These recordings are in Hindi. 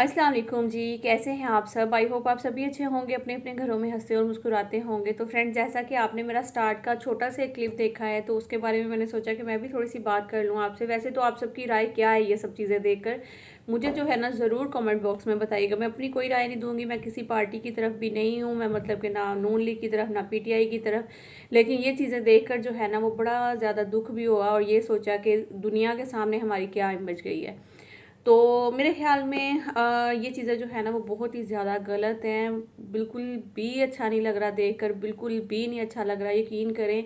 अस्सलाम वालेकुम जी, कैसे हैं आप सब। आई होप आप सभी अच्छे होंगे, अपने अपने घरों में हंसते और मुस्कुराते होंगे। तो फ्रेंड, जैसा कि आपने मेरा स्टार्ट का छोटा सा एक क्लिप देखा है, तो उसके बारे में मैंने सोचा कि मैं भी थोड़ी सी बात कर लूँ आपसे। वैसे तो आप सबकी राय क्या है ये सब चीज़ें देखकर, मुझे जो है ना ज़रूर कमेंट बॉक्स में बताइएगा। मैं अपनी कोई राय नहीं दूंगी, मैं किसी पार्टी की तरफ भी नहीं हूँ, मैं मतलब कि ना नून लीग की तरफ ना पीटीआई की तरफ। लेकिन ये चीज़ें देखकर जो है ना वो बड़ा ज़्यादा दुख भी हुआ और ये सोचा कि दुनिया के सामने हमारी क्या इमेज गई है। तो मेरे ख्याल में ये चीज़ें जो है ना वो बहुत ही ज़्यादा गलत हैं। बिल्कुल भी अच्छा नहीं लग रहा देखकर, बिल्कुल भी नहीं अच्छा लग रहा। यकीन करें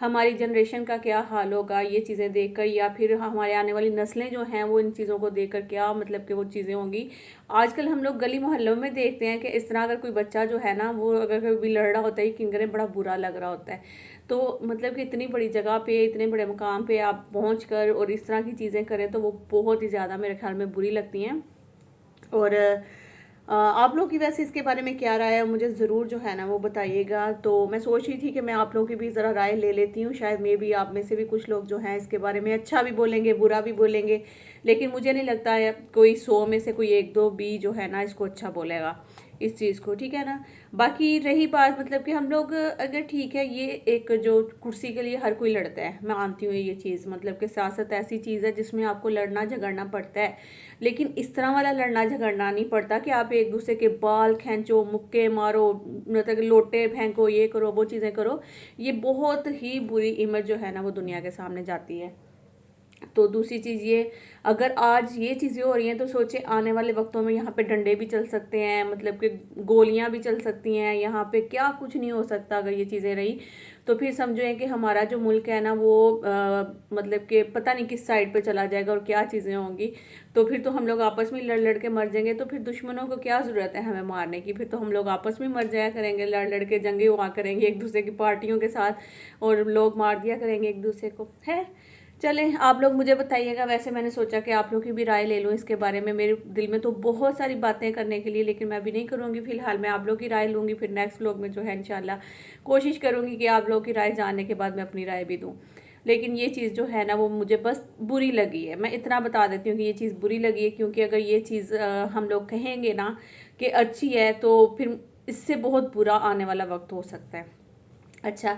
हमारी जनरेशन का क्या हाल होगा ये चीज़ें देखकर, या फिर हमारे आने वाली नस्लें जो हैं वो इन चीज़ों को देखकर क्या मतलब कि वो चीज़ें होंगी। आजकल हम लोग गली मोहल्लों में देखते हैं कि इस तरह अगर कोई बच्चा जो है ना वो अगर कभी लड़ रहा होता है, यकीन करें बड़ा बुरा लग रहा होता है। तो मतलब कि इतनी बड़ी जगह पे, इतने बड़े मुकाम पे आप पहुँच कर और इस तरह की चीज़ें करें तो वो बहुत ही ज़्यादा मेरे ख्याल में बुरी लगती हैं। और आप लोग की वैसे इसके बारे में क्या राय है, मुझे ज़रूर जो है ना वो बताइएगा। तो मैं सोच रही थी कि मैं आप लोगों की भी ज़रा राय ले लेती हूँ, शायद मे भी आप में से भी कुछ लोग जो हैं इसके बारे में अच्छा भी बोलेंगे, बुरा भी बोलेंगे। लेकिन मुझे नहीं लगता है कोई 100 में से कोई एक दो भी जो है ना इसको अच्छा बोलेगा इस चीज़ को, ठीक है ना। बाकी रही बात मतलब कि हम लोग अगर ठीक है, ये एक जो कुर्सी के लिए हर कोई लड़ता है, मैं मानती हूँ ये चीज़, मतलब कि सियासत ऐसी चीज़ है जिसमें आपको लड़ना झगड़ना पड़ता है। लेकिन इस तरह वाला लड़ना झगड़ना नहीं पड़ता कि आप एक दूसरे के बाल खींचो, मुक्के मारो, मतलब कि लोटे फेंको, ये करो वो चीज़ें करो। ये बहुत ही बुरी इमेज जो है ना वो दुनिया के सामने जाती है। तो दूसरी चीज़ ये, अगर आज ये चीज़ें हो रही हैं तो सोचे आने वाले वक्तों में यहाँ पे डंडे भी चल सकते हैं, मतलब कि गोलियां भी चल सकती हैं, यहाँ पे क्या कुछ नहीं हो सकता अगर ये चीज़ें रही। तो फिर समझो कि हमारा जो मुल्क है ना वो मतलब कि पता नहीं किस साइड पे चला जाएगा और क्या चीज़ें होंगी। तो फिर तो हम लोग आपस में लड़ लड़ के मर जाएंगे, तो फिर दुश्मनों को क्या ज़रूरत है हमें मारने की। फिर तो हम लोग आपस में मर जाया करेंगे, लड़ लड़ के जंगे हुआ करेंगे एक दूसरे की पार्टियों के साथ, और लोग मार दिया करेंगे एक दूसरे को है। चलें, आप लोग मुझे बताइएगा। वैसे मैंने सोचा कि आप लोग की भी राय ले लूँ इसके बारे में। मेरे दिल में तो बहुत सारी बातें करने के लिए, लेकिन मैं अभी नहीं करूँगी फिलहाल। मैं आप लोग की राय लूँगी, फिर नेक्स्ट व्लॉग में जो है इंशाल्लाह कोशिश करूँगी कि आप लोग की राय जानने के बाद मैं अपनी राय भी दूँ। लेकिन ये चीज़ जो है ना वो मुझे बस बुरी लगी है। मैं इतना बता देती हूँ कि ये चीज़ बुरी लगी है, क्योंकि अगर ये चीज़ हम लोग कहेंगे ना कि अच्छी है, तो फिर इससे बहुत बुरा आने वाला वक्त हो सकता है। अच्छा,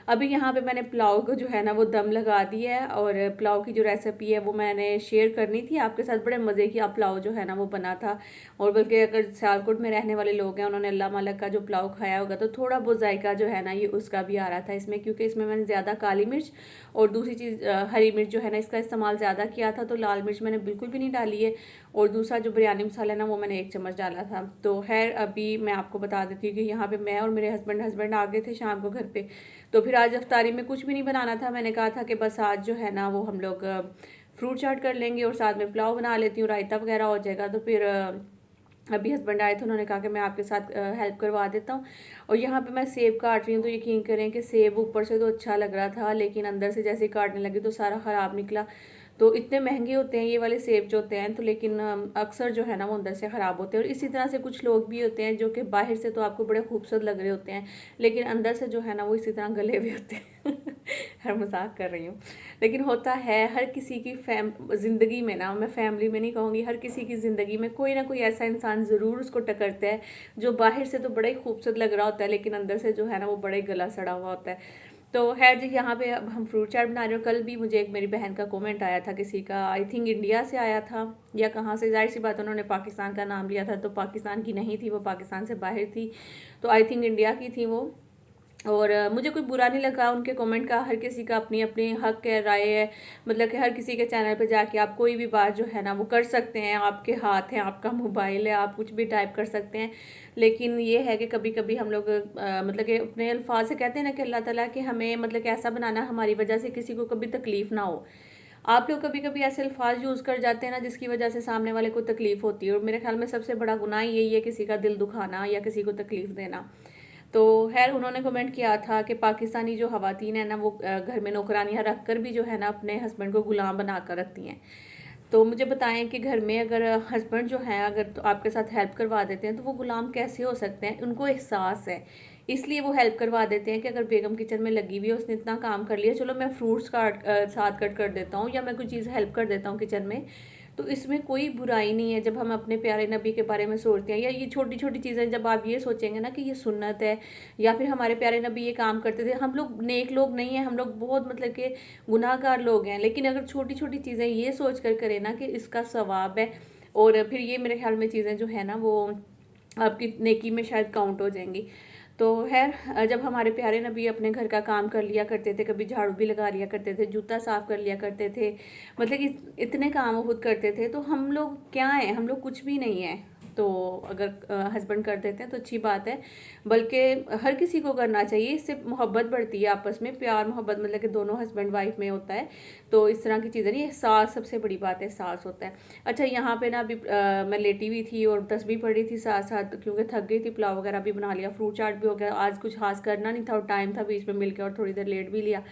अभी यहाँ पे मैंने पुलाव को जो है ना वो दम लगा दिया है, और पुलाव की जो रेसिपी है वो मैंने शेयर करनी थी आपके साथ। बड़े मज़े की पुलाव जो है ना वो बना था। और बल्कि अगर सियालकोट में रहने वाले लोग हैं, उन्होंने अल्लाह मालक का जो पुलाव खाया होगा, तो थोड़ा बहुत जायका जो है ना ये उसका भी आ रहा था इसमें, क्योंकि इसमें मैंने ज़्यादा काली मिर्च और दूसरी चीज़ हरी मिर्च जो है ना इसका इस्तेमाल ज़्यादा किया था। तो लाल मिर्च मैंने बिल्कुल भी नहीं डाली है, और दूसरा जो बिरयानी मसाला है ना वो मैंने 1 चम्मच डाला था। तो खैर अभी मैं आपको बता देती हूँ कि यहाँ पे मैं और मेरे हस्बैंड आ गए थे शाम को घर पे। तो फिर आज अफ्तारी में कुछ भी नहीं बनाना था। मैंने कहा था कि बस आज जो है ना वो हम लोग फ्रूट चाट कर लेंगे और साथ में पुलाव बना लेती हूँ, रायता वगैरह हो जाएगा। तो फिर अभी हस्बैंड आए थे, उन्होंने कहा कि मैं आपके साथ हेल्प करवा देता हूँ। और यहाँ पे मैं सेब काट रही हूँ, तो यकीन करें कि सेब ऊपर से तो अच्छा लग रहा था, लेकिन अंदर से जैसे काटने लगी तो सारा ख़राब निकला। तो इतने महंगे होते हैं ये वाले सेब जो होते हैं, तो लेकिन अक्सर जो है ना वो अंदर से ख़राब होते हैं। और इसी तरह से कुछ लोग भी होते हैं जो कि बाहर से तो आपको बड़े खूबसूरत लग रहे होते हैं, लेकिन अंदर से जो है ना वो इसी तरह गले हुए होते हैं। हर मजाक कर रही हूँ, लेकिन होता है हर किसी की ज़िंदगी में ना, मैं फैमिली में नहीं कहूँगी, हर किसी की ज़िंदगी में कोई ना कोई ऐसा इंसान ज़रूर उसको टकरता है जो बाहर से तो बड़ा ही खूबसूरत लग रहा होता है, लेकिन अंदर से जो है ना वो बड़ा ही गला सड़ा हुआ होता है। तो खैर जी, यहाँ पे अब हम फ्रूट चाट बना रहे हो। कल भी मुझे एक मेरी बहन का कमेंट आया था, किसी का, आई थिंक इंडिया से आया था या कहाँ से, जाहिर सी बात उन्होंने पाकिस्तान का नाम लिया था, तो पाकिस्तान की नहीं थी वो, पाकिस्तान से बाहर थी, तो आई थिंक इंडिया की थी वो। और मुझे कोई बुरा नहीं लगा उनके कमेंट का। हर किसी का अपनी अपनी हक है, राय है, मतलब कि हर किसी के चैनल पे जाके आप कोई भी बात जो है ना वो कर सकते हैं। आपके हाथ है, आपका मोबाइल है, आप कुछ भी टाइप कर सकते हैं। लेकिन ये है कि कभी कभी हम लोग मतलब कि अपने अल्फाज से कहते हैं ना कि अल्लाह ताला कि हमें मतलब कि ऐसा बनाना हमारी वजह से किसी को कभी तकलीफ ना हो। आप लोग कभी कभी ऐसे अल्फाज यूज़ कर जाते हैं ना जिसकी वजह से सामने वाले को तकलीफ होती है, और मेरे ख्याल में सबसे बड़ा गुनाह यही है किसी का दिल दुखाना या किसी को तकलीफ देना। तो खैर उन्होंने कमेंट किया था कि पाकिस्तानी जो ख़वातीन है ना वो घर में नौकरानियाँ रख कर भी जो है ना अपने हस्बैंड को गुलाम बना कर रखती हैं। तो मुझे बताएं कि घर में अगर हस्बैंड जो है अगर तो आपके साथ हेल्प करवा देते हैं तो वो गुलाम कैसे हो सकते हैं। उनको एहसास है, इसलिए वो हेल्प करवा देते हैं कि अगर बेगम किचन में लगी हुई है, उसने इतना काम कर लिया, चलो मैं फ्रूट्स काट साथ कट कर देता हूँ, या मैं कोई चीज़ हेल्प कर देता हूँ किचन में, तो इसमें कोई बुराई नहीं है जब हम अपने प्यारे नबी के बारे में सोचते हैं। या ये छोटी छोटी चीज़ें जब आप ये सोचेंगे ना कि ये सुन्नत है या फिर हमारे प्यारे नबी ये काम करते थे, हम लोग नेक लोग नहीं हैं, हम लोग बहुत मतलब कि गुनाहगार लोग हैं, लेकिन अगर छोटी छोटी चीज़ें ये सोच कर करें ना कि इसका सवाब है, और फिर ये मेरे ख्याल में चीज़ें जो है ना वो आपकी नेकी में शायद काउंट हो जाएंगी। तो खैर जब हमारे प्यारे नबी अपने घर का काम कर लिया करते थे, कभी झाड़ू भी लगा लिया करते थे, जूता साफ़ कर लिया करते थे, मतलब कि इतने काम वो खुद करते थे, तो हम लोग क्या हैं, हम लोग कुछ भी नहीं है। तो अगर हस्बैंड कर देते हैं तो अच्छी बात है, बल्कि हर किसी को करना चाहिए, इससे मोहब्बत बढ़ती है आपस में, प्यार मोहब्बत मतलब कि दोनों हस्बैंड वाइफ में होता है। तो इस तरह की चीज़ें नहीं, एहसास सबसे बड़ी बात है, एहसास होता है। अच्छा यहाँ पे ना अभी मैं लेटी हुई थी और तस्बीह पढ़ी थी साथ साथ, क्योंकि थक गई थी, पुलाव वगैरह भी बना लिया, फ्रूट चाट भी हो गया, आज कुछ खास करना नहीं था और टाइम था बीच में मिल के, और थोड़ी देर लेट भी लिया।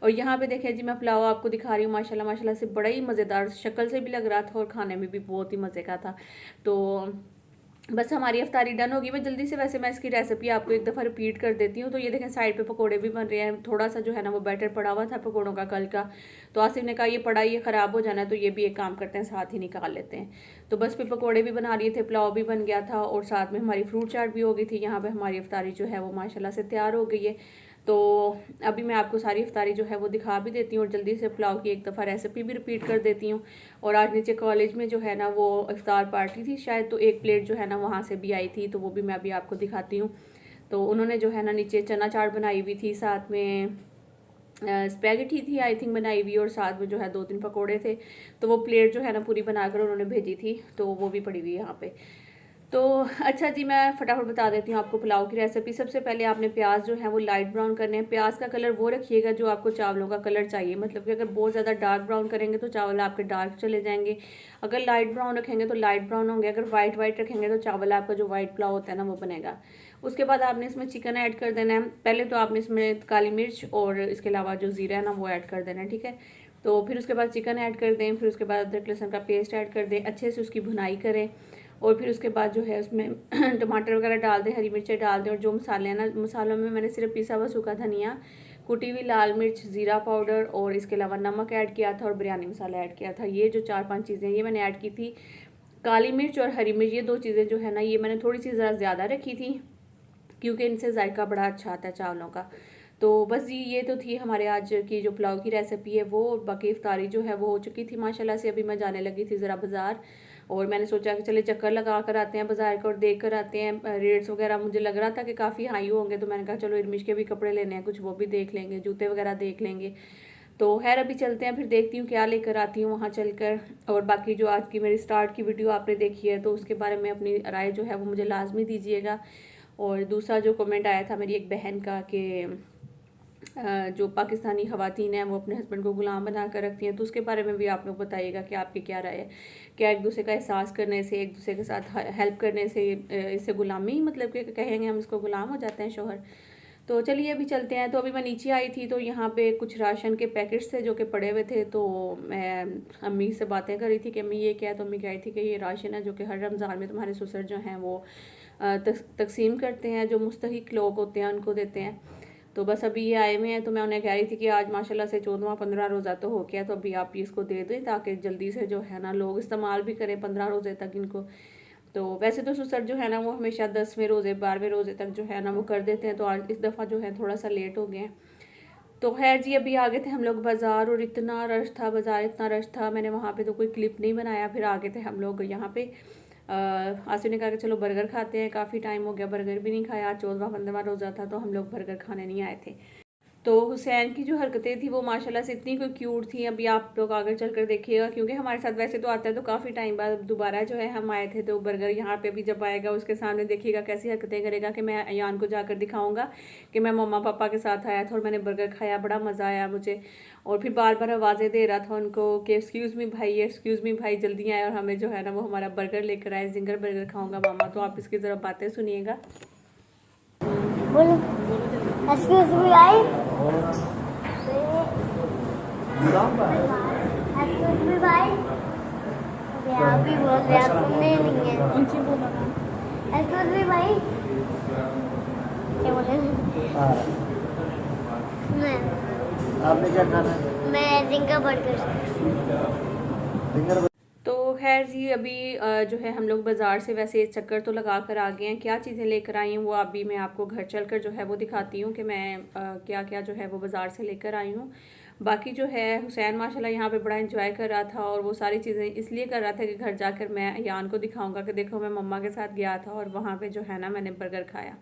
और यहाँ पे देखिए जी मैं पुलाव आपको दिखा रही हूँ, माशाल्लाह माशाल्लाह से बड़ा ही मज़ेदार शक्ल से भी लग रहा था और खाने में भी बहुत ही मज़े का था। तो बस हमारी अफ्तारी डन होगी। मैं जल्दी से वैसे मैं इसकी रेसिपी आपको एक दफ़ा रिपीट कर देती हूँ। तो ये देखें साइड पे पकोड़े भी बन रहे हैं, थोड़ा सा जो है ना वो बैटर पड़ा हुआ था पकोड़ों का कल का, तो आसिफ ने कहा ये पड़ा ये ख़राब हो जाना है, तो ये भी एक काम करते हैं साथ ही निकाल लेते हैं। तो बस फिर पकोड़े भी बना लिए थे, पुलाव भी बन गया था और साथ में हमारी फ्रूट चाट भी हो गई थी। यहाँ पर हमारी अफ्तारी जो है वो माशाल्लाह से तैयार हो गई है। तो अभी मैं आपको सारी अफ्तारी जो है वो दिखा भी देती हूँ और जल्दी से पुलाव की एक दफ़ा रेसिपी भी रिपीट कर देती हूँ। और आज नीचे कॉलेज में जो है ना वो इफ्तार पार्टी थी शायद, तो एक प्लेट जो है ना वहाँ से भी आई थी, तो वो भी मैं अभी आपको दिखाती हूँ। तो उन्होंने जो है ना नीचे चना चाट बनाई हुई थी, साथ में स्पैगेटी थी आई थिंक बनाई हुई, और साथ में जो है 2-3 पकोड़े थे। तो वो प्लेट जो है ना पूरी बनाकर उन्होंने भेजी थी, तो वो भी पड़ी हुई है यहाँ पे। तो अच्छा जी मैं फटाफट बता देती हूँ आपको पुलाव की रेसिपी। सबसे पहले आपने प्याज जो है वो लाइट ब्राउन करने हैं। प्याज का कलर वो रखिएगा जो आपको चावलों का कलर चाहिए, मतलब कि अगर बहुत ज़्यादा डार्क ब्राउन करेंगे तो चावल आपके डार्क चले जाएंगे, अगर लाइट ब्राउन रखेंगे तो लाइट ब्राउन होंगे, अगर वाइट वाइट रखेंगे तो चावल आपका जो वाइट पुलाव होता है ना वो बनेगा। उसके बाद आपने इसमें चिकन ऐड कर देना है। पहले तो आपने इसमें काली मिर्च और इसके अलावा जो ज़ीरा है ना वो ऐड कर देना है, ठीक है। तो फिर उसके बाद चिकन ऐड कर दें, फिर उसके बाद अदरक लहसुन का पेस्ट ऐड कर दें, अच्छे से उसकी भुनाई करें, और फिर उसके बाद जो है उसमें टमाटर वगैरह डाल दें, हरी मिर्चें डाल दें, और जो मसाले हैं ना, मसालों में मैंने सिर्फ पिसा हुआ सूखा धनिया, कुटी हुई लाल मिर्च, ज़ीरा पाउडर और इसके अलावा नमक ऐड किया था और बिरयानी मसाला ऐड किया था। ये जो 4-5 चीज़ें ये मैंने ऐड की थी। काली मिर्च और हरी मिर्च ये 2 चीज़ें जो है ना ये मैंने थोड़ी सी ज़रा ज़्यादा रखी थी, क्योंकि इनसे जायका बड़ा अच्छा आता है चावलों का। तो बस जी ये तो थी हमारे आज की जो पुलाव की रेसिपी है वो। बाकी इफ्तारी जो है वो हो चुकी थी माशाल्लाह से। अभी मैं जाने लगी थी ज़रा बाज़ार, और मैंने सोचा कि चले चक्कर लगा कर आते हैं बाज़ार का और देख कर आते हैं। रेट्स वगैरह मुझे लग रहा था कि काफ़ी हाई होंगे, तो मैंने कहा चलो इरमिश के भी कपड़े लेने हैं, कुछ वो भी देख लेंगे, जूते वगैरह देख लेंगे। तो खैर अभी चलते हैं, फिर देखती हूँ क्या लेकर आती हूँ वहाँ चलकर। और बाकी जो आज की मेरी स्टार्ट की वीडियो आपने देखी है तो उसके बारे में अपनी राय जो है वो मुझे लाजमी दीजिएगा। और दूसरा जो कमेंट आया था मेरी एक बहन का कि जो पाकिस्तानी ख़वातीन हैं वो अपने हस्बैंड को गुलाम बना कर रखती हैं, तो उसके बारे में भी आप लोग बताइएगा कि आपकी क्या राय है। क्या एक दूसरे का एहसास करने से, एक दूसरे के साथ हेल्प करने से इससे गुलामी मतलब कि कहेंगे हम इसको गुलाम हो जाते हैं शोहर। तो चलिए अभी चलते हैं। तो अभी मैं नीचे आई थी तो यहाँ पे कुछ राशन के पैकेट्स थे जो कि पड़े हुए थे, तो मैं अम्मी से बातें कर रही थी कि अम्मी ये क्या है, तो अम्मी कह रही थी कि ये राशन है जो कि हर रमज़ान में तुम्हारे ससुर जो हैं वो तकसीम करते हैं, जो मुस्तहिक लोग होते हैं उनको देते हैं। तो बस अभी ये आए हुए हैं, तो मैं उन्हें कह रही थी कि आज माशाल्लाह से 14वां-15 रोज़ा तो हो गया, तो अभी आप इसको दे दें ताकि जल्दी से जो है ना लोग इस्तेमाल भी करें 15 रोज़े तक इनको। तो वैसे तो ससुर जो है ना वो हमेशा 10वें रोज़े 12वें रोज़े तक जो है ना वो कर देते हैं, तो आज इस दफ़ा जो है थोड़ा सा लेट हो गए हैं। तो खैर जी अभी आगे थे हम लोग बाज़ार, और इतना रश था बाज़ार, इतना रश था, मैंने वहाँ पे तो कोई क्लिप नहीं बनाया। फिर आगे थे हम लोग यहाँ पे, आसिफ ने कहा कि चलो बर्गर खाते हैं, काफ़ी टाइम हो गया बर्गर भी नहीं खाया, 14वां-15वां रोज़ा था तो हम लोग बर्गर खाने नहीं आए थे। तो हुसैन की जो हरकतें थी वो माशाल्लाह से इतनी कोई क्यूट थी, अभी आप लोग आगे चलकर देखिएगा, क्योंकि हमारे साथ वैसे तो आता है तो काफ़ी टाइम बाद दोबारा जो है हम आए थे, तो बर्गर यहाँ पे भी जब आएगा उसके सामने देखिएगा कैसी हरकतें करेगा कि मैं अयान को जाकर दिखाऊंगा कि मैं मम्मा पापा के साथ आया था और मैंने बर्गर खाया, बड़ा मज़ा आया मुझे। और फिर बार बार आवाज़ें दे रहा था उनको कि एक्सक्यूज़ मी भाई जल्दी आए, और हमें जो है ना वो हमारा बर्गर लेकर आए, जिंगर बर्गर खाऊँगा मामा। तो आप इसकी ज़रा बातें सुनिएगा। Excuse me, भाई। Excuse me, भाई। आप भी बोल रहे हैं, सुनने नहीं है। Excuse me, भाई। क्या बोले? आपने क्या खाना है? मैं जिंगर बर्गर। तो खैर जी अभी जो है हम लोग बाज़ार से वैसे चक्कर तो लगा कर आ गए हैं। क्या चीज़ें लेकर आई हूँ वो अभी मैं आपको घर चलकर जो है वो दिखाती हूँ कि मैं क्या क्या जो है वो बाज़ार से लेकर आई हूँ। बाकी जो है हुसैन माशाल्लाह यहाँ पे बड़ा एंजॉय कर रहा था और वो सारी चीज़ें इसलिए कर रहा था कि घर जाकर मैं यान को दिखाऊंगा कि देखो मैं मम्मा के साथ गया था और वहाँ पे जो है ना मैंने बर्गर खाया।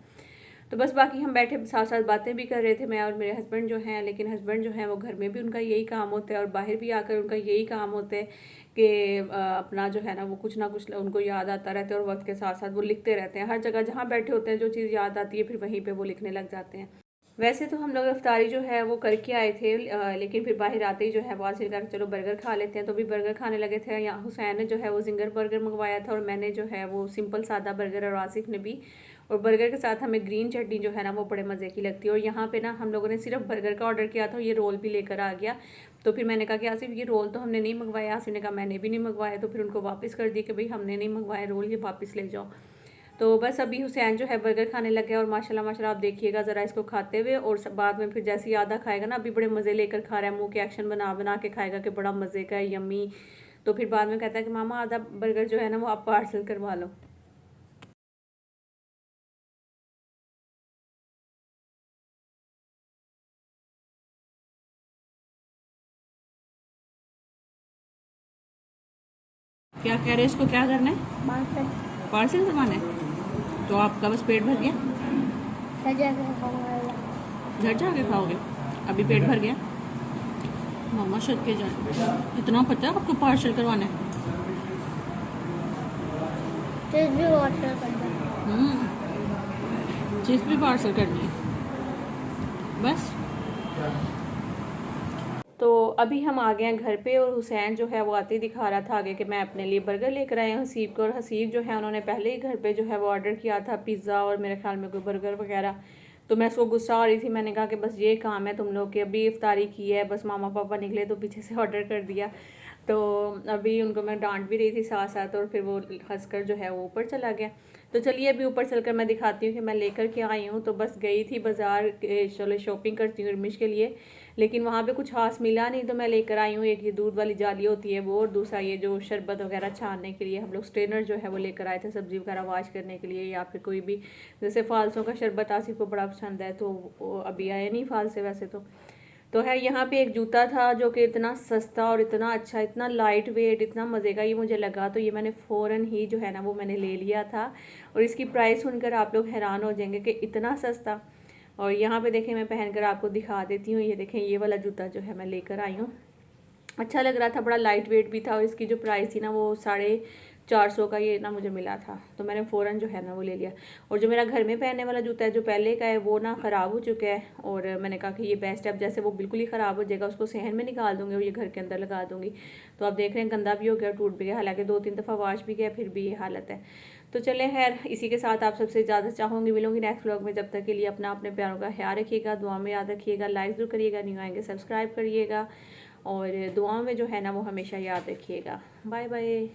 तो बस बाकी हम बैठे साथ साथ बातें भी कर रहे थे मैं और मेरे हस्बैंड जो हैं, लेकिन हस्बैंड जो हैं वो घर में भी उनका यही काम होता है और बाहर भी आकर उनका यही काम होता है कि अपना जो है ना वो कुछ ना कुछ उनको याद आता रहता है और वक्त के साथ साथ वो लिखते रहते हैं। हर जगह जहाँ बैठे होते हैं जो चीज़ याद आती है फिर वहीं पर वो लिखने लग जाते हैं। वैसे तो हम लोग इफ्तारी जो है वो करके आए थे, लेकिन फिर बाहर आते ही जो है वासिल का चलो बर्गर खा लेते हैं, तो भी बर्गर खाने लगे थे। यहाँ हुसैन ने जो है वो जिंगर बर्गर मंगवाया था और मैंने जो है वो सिंपल सादा बर्गर, और आसिफ ने भी। और बर्गर के साथ हमें ग्रीन चटनी जो है ना वो बड़े मज़े की लगती है। और यहाँ पे ना हम लोगों ने सिर्फ बर्गर का ऑर्डर किया था, ये रोल भी लेकर आ गया। तो फिर मैंने कहा कि आसिफ ये रोल तो हमने नहीं मंगवाया। आसिफ ने कहा मैंने भी नहीं मंगवाया। तो फिर उनको वापस कर दी कि भाई हमने नहीं मंगवाया रोल, ये वापस ले जाओ। तो बस अभी हुसैन जो है बर्गर खाने लग गया और माशाल्लाह माशाल्लाह आप देखिएगा ज़रा इसको खाते हुए, और बाद में फिर जैसे ही आधा खाएगा ना अभी बड़े मज़े लेकर खा रहा है, मुंह के एक्शन बना बना के खाएगा कि बड़ा मज़े का है, यम्मी। तो फिर बाद में कहता है कि मामा आधा बर्गर जो है ना वो आप पार्सल करवा लो। क्या कह रहे हैं, इसको क्या करना है? पार्सल करवाना है। तो आपका बस पेट भर गया? घर जाके खाओगे? अभी पेट भर गया? मामा शक के जाए, इतना पता है आपको पार्सल करवाना है? चीज़ भी पार्सल करना है। चीज़ भी पार्सल करनी है बस। तो अभी हम आ गए हैं घर पे और हुसैन जो है वो आते ही दिखा रहा था आगे कि मैं अपने लिए बर्गर लेकर आया हूँ हसीब को। और हसीब जो है उन्होंने पहले ही घर पे जो है वो ऑर्डर किया था पिज़्ज़ा और मेरे ख्याल में कोई बर्गर वगैरह। तो मैं उसको गुस्सा आ रही थी, मैंने कहा कि बस ये काम है तुम लोग की, अभी इफ्तारी की है, बस मामा पापा निकले तो पीछे से ऑर्डर कर दिया। तो अभी उनको मैं डांट भी रही थी साथ साथ, और फिर वो हंसकर जो है वो ऊपर चला गया। तो चलिए अभी ऊपर चलकर मैं दिखाती हूँ कि मैं लेकर के आई हूँ। तो बस गई थी बाज़ार, चलो शॉपिंग करती हूँ रमिश के लिए, लेकिन वहाँ पे कुछ खास मिला नहीं। तो मैं लेकर आई हूँ एक ये दूध वाली जाली होती है वो, और दूसरा ये जो शरबत वगैरह छानने के लिए हम लोग स्ट्रेनर जो है वो लेकर आए थे सब्ज़ी वगैरह वाश करने के लिए, या फिर कोई भी जैसे फालसों का शरबत आसिफ को बड़ा पसंद है, तो वो अभी आया नहीं फाल से वैसे तो है। यहाँ पे एक जूता था जो कि इतना सस्ता और इतना अच्छा, इतना लाइट वेट, इतना मज़े का ये मुझे लगा, तो ये मैंने फ़ौरन ही जो है ना वो मैंने ले लिया था। और इसकी प्राइस सुनकर आप लोग हैरान हो जाएंगे कि इतना सस्ता। और यहाँ पे देखें मैं पहनकर आपको दिखा देती हूँ, ये देखें ये वाला जूता जो है मैं लेकर आई हूँ। अच्छा लग रहा था, बड़ा लाइट वेट भी था, और इसकी जो प्राइस थी ना वो 450 का ये ना मुझे मिला था, तो मैंने फ़ौरन जो है ना वो ले लिया। और जो मेरा घर में पहनने वाला जूता है जो पहले का है वो ना ख़राब हो चुका है, और मैंने कहा कि ये बेस्ट है, अब जैसे वो बिल्कुल ही ख़राब हो जाएगा उसको सहन में निकाल दूँगी और ये घर के अंदर लगा दूँगी। तो आप देख रहे हैं गंदा भी हो गया, टूट भी गया, हालाँकि 2-3 दफ़ा वाश भी गया फिर भी ये हालत है। तो चले खैर, इसी के साथ आप सबसे ज़्यादा चाहूँगी मिलूंगी नेक्स्ट व्लॉग में। जब तक के लिए अपना अपने प्यारों का ख्याल रखिएगा, दुआ में याद रखिएगा, लाइक ज़रूर करिएगा, न्यू आएंगे सब्सक्राइब करिएगा, और दुआओं में जो है ना वो हमेशा याद रखिएगा। Bye bye.